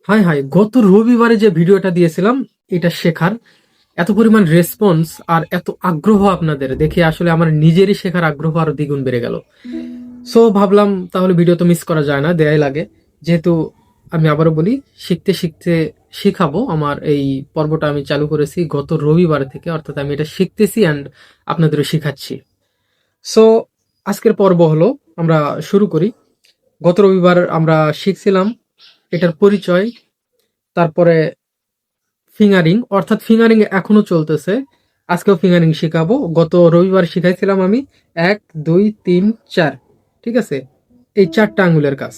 High high, গত রবিবারে যে ভিডিওটা দিয়েছিলাম এটা শেখার, এত পরিমাণ রেসপন্স আর এত আগ্রহ আপনাদের দেখে আসলে আমার নিজেরই শেখার আগ্রহ আরো দ্বিগুণ বেড়ে গেল। সো ভাবলাম তাহলে ভিডিও তো মিস করা যায় না, দেয়াই লাগে। যেহেতু আমি আবারও বলি, শিখতে শিখতে শিখাবো, আমার এই পর্বটা আমি চালু করেছি গত রবিবার থেকে, অর্থাৎ আমি এটা শিখতেছি অ্যান্ড আপনাদেরও শিখাচ্ছি। সো আজকের পর্ব হলো, আমরা শুরু করি। গত রবিবার আমরা শিখছিলাম এটার পরিচয়, তারপরে ফিঙ্গারিং, অর্থাৎ ফিঙ্গারিং এখনো চলতেছে। আজকেও ফিঙ্গারিং শেখাবো। গত রবিবার শিখাইছিলাম আমি 1 2 3 4, ঠিক আছে, এই 4টা আঙ্গুলের কাজ।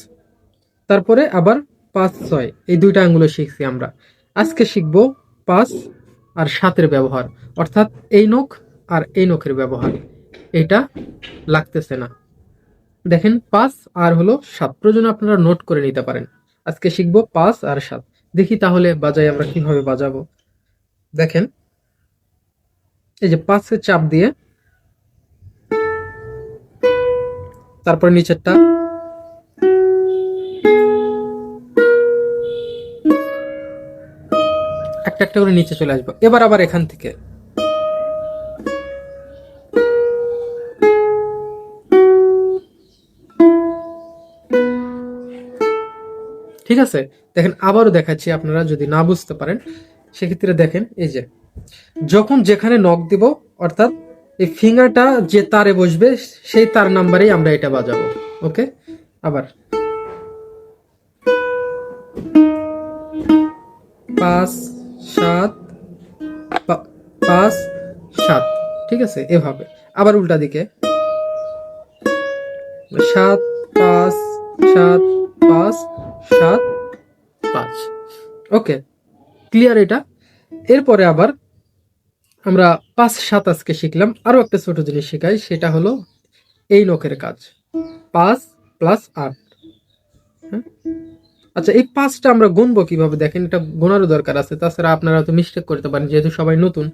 তারপরে আবার 5 6 এই 2টা আঙ্গুলে শিখছি আমরা। আজকে শিখবো 5 আর 7-এর ব্যবহার, অর্থাৎ এই নখ আর এই নখের ব্যবহার। এটা লাগতেছে না, দেখেন 5 আর হলো 7, প্রয়োজনে আপনারা নোট করে নিতে পারেন। আজকে শিখবো 5 আর 7। দেখি তাহলে বাজাই আমরা কিভাবে বাজাবো। দেখেন, এই যে 5-এ চাপ দিয়ে তারপরে নিচেরটা, একটা একটা করে নিচে চলে আসবো। এবার আবার এখান থেকে ঠিক আছে। দেখেন আবারও দেখাচ্ছি, আপনারা যদি না বুঝতে পারেন সেক্ষেত্রে দেখেন, এই যে যখন যেখানে নক দিব, অর্থাৎ এই ফিঙ্গারটা যে তারে বসবে সেই তার নাম্বারেই আমরা এটা বাজাবো। ওকে, আবার 5 7 5 7, ঠিক আছে। এভাবে আবার উল্টা দিকে 7 5 7 5 7 5। ওকে, ক্লিয়ার এটা। এরপরে আবার আমরা 5 7 আজকে শিখলাম। আরো একটা ছোট জিনিস শেখাই, সেটা হলো এই নখের কাজ, 5 + 8। হ্যাঁ, আচ্ছা, এই 5টা আমরা গুনবো কিভাবে দেখেন, এটা গোনারও দরকার আছে, তাছাড়া আপনারা তো মিস্টেক করতে পারেন যেহেতু সবাই নতুন।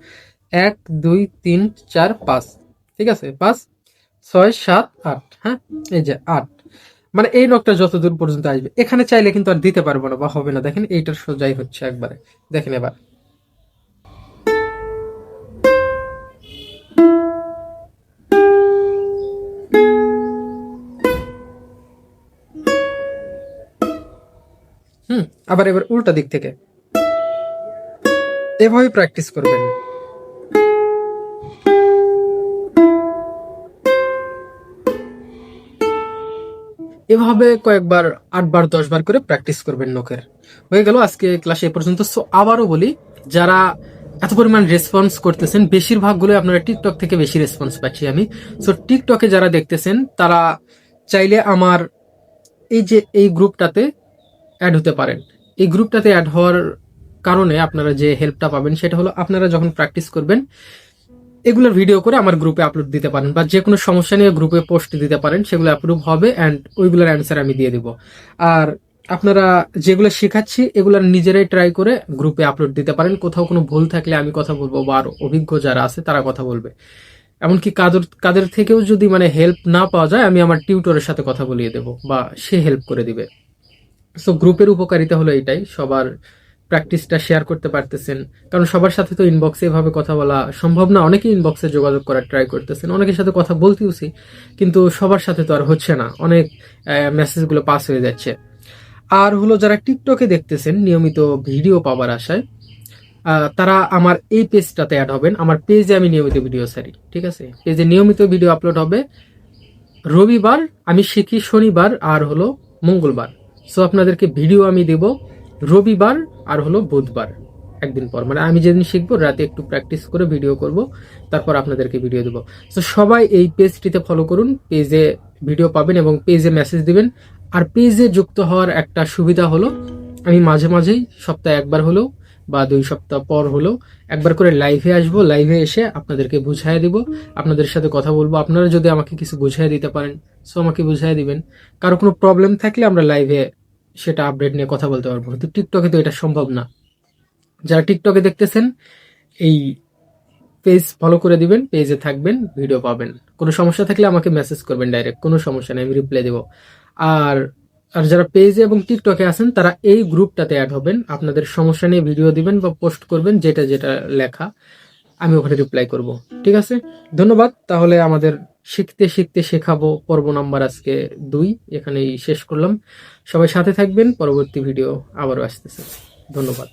1 2 3 4 5, ঠিক আছে, 5 6 7 8। হ্যাঁ, এই যে 8, মানে এই নখটা যত দূর পর্যন্ত আসবে। এখানে চাইলে কিন্তু আর দিতে পারবো না বা হবে না, দেখেন এইটার সোজাই হচ্ছে একবারে। দেখেন এবার, হুম, আবার এবার উল্টা দিক থেকে এভাবে প্র্যাকটিস করবেন। এভাবে কয়েকবার, 8 বার 10 বার করে প্র্যাকটিস করবেন নখের। হয়ে গেল আজকে ক্লাসে এ পর্যন্ত। সো আবারও বলি, যারা এত পরিমাণ রেসপন্স করতেছেন, বেশিরভাগগুলো আপনারা টিকটক থেকে বেশি রেসপন্স পাচ্ছি আমি। সো টিকটকে যারা দেখতেছেন তারা চাইলে আমার এই যে এই গ্রুপটাতে অ্যাড হতে পারেন। এই গ্রুপটাতে অ্যাড হওয়ার কারণে আপনারা যে হেল্পটা পাবেন সেটা হলো, আপনারা যখন প্র্যাকটিস করবেন এগুলোর ভিডিও করে আমার গ্রুপে আপলোড দিতে পারেন, বা যে কোনো সমস্যা নিয়ে গ্রুপে পোস্ট দিতে পারেন, সেগুলো অ্যাপ্রুভ হবে অ্যান্ড ওইগুলোর অ্যান্সার আমি দিয়ে দিব। আর আপনারা যেগুলো শেখাচ্ছি এগুলোর নিজেরাই ট্রাই করে গ্রুপে আপলোড দিতে পারেন। কোথাও কোনো ভুল থাকলে আমি কথা বলবো, বা আরো অভিজ্ঞ যারা আছে তারা কথা বলবে। এমনকি কাদের কাদের থেকেও যদি মানে হেল্প না পাওয়া যায়, আমি আমার টিউটরের সাথে কথা বলিয়ে দেবো বা সে হেল্প করে দিবে। সো গ্রুপের উপকারিতা হলো এটাই, সবার প্র্যাকটিসটা শেয়ার করতে পারতেছেন। কারণ সবার সাথে তো ইনবক্সে এভাবে কথা বলা সম্ভব না, অনেকেই ইনবক্সে যোগাযোগ করার ট্রাই করতেছেন, অনেকের সাথে কথা বলতেওছি, কিন্তু সবার সাথে তো আর হচ্ছে না, অনেক মেসেজগুলো পাস হয়ে যাচ্ছে। আর হলো, যারা টিকটকে দেখতেছেন নিয়মিত ভিডিও পাওয়ার আশায়, তারা আমার এই পেজটাতে অ্যাড হবেন। আমার পেজে আমি নিয়মিত ভিডিও ছাড়ি, ঠিক আছে, পেজে নিয়মিত ভিডিও আপলোড হবে। রবিবার আমি শিখি, শনিবার আর হলো মঙ্গলবার। সো আপনাদেরকে ভিডিও আমি দেব রবিবার আর হলো বুধবার, একদিন পর, মানে আমি যেদিন শিখবো রাতে একটু প্র্যাকটিস করে ভিডিও করব, তারপর আপনাদেরকে ভিডিও দেবো। তো সবাই এই পেজটিতে ফলো করুন, পেজে ভিডিও পাবেন এবং পেজে মেসেজ দিবেন। আর পেজে যুক্ত হওয়ার একটা সুবিধা হলো, আমি মাঝে মাঝেই সপ্তাহে একবার হলেও বা 2 সপ্তাহ পর হলেও একবার করে লাইভে আসবো, লাইভে এসে আপনাদেরকে বুঝাই দিব, আপনাদের সাথে কথা বলবো। আপনারা যদি আমাকে কিছু বুঝাই দিতে পারেন, সো আমাকে বুঝাই দিবেন। কারো কোনো প্রবলেম থাকলে আমরা লাইভে সেটা আপডেট নিয়ে কথা বলতে পারবো, কিন্তু টিকটকে তো এটা সম্ভব না। যারা টিকটকে দেখতেছেন, এই পেজ ফলো করে দিবেন, পেজে থাকবেন, ভিডিও পাবেন। কোনো সমস্যা থাকলে আমাকে মেসেজ করবেন ডাইরেক্ট, কোনো সমস্যা নেই, আমি রিপ্লাই দেবো। আর আর যারা পেজে এবং টিকটকে আছেন তারা এই গ্রুপটাতে অ্যাড হবেন, আপনাদের সমস্যা নিয়ে ভিডিও দিবেন বা পোস্ট করবেন, যেটা যেটা লেখা আমি ওখানে রিপ্লাই করব। ঠিক আছে, ধন্যবাদ। তাহলে আমাদের শিখতে শিখতে শেখাবো পর্ব নাম্বার আজকে 2 এখানেই শেষ করলাম। সবাই সাথে থাকবেন, পরবর্তী ভিডিও আবারও আসতেছে। ধন্যবাদ।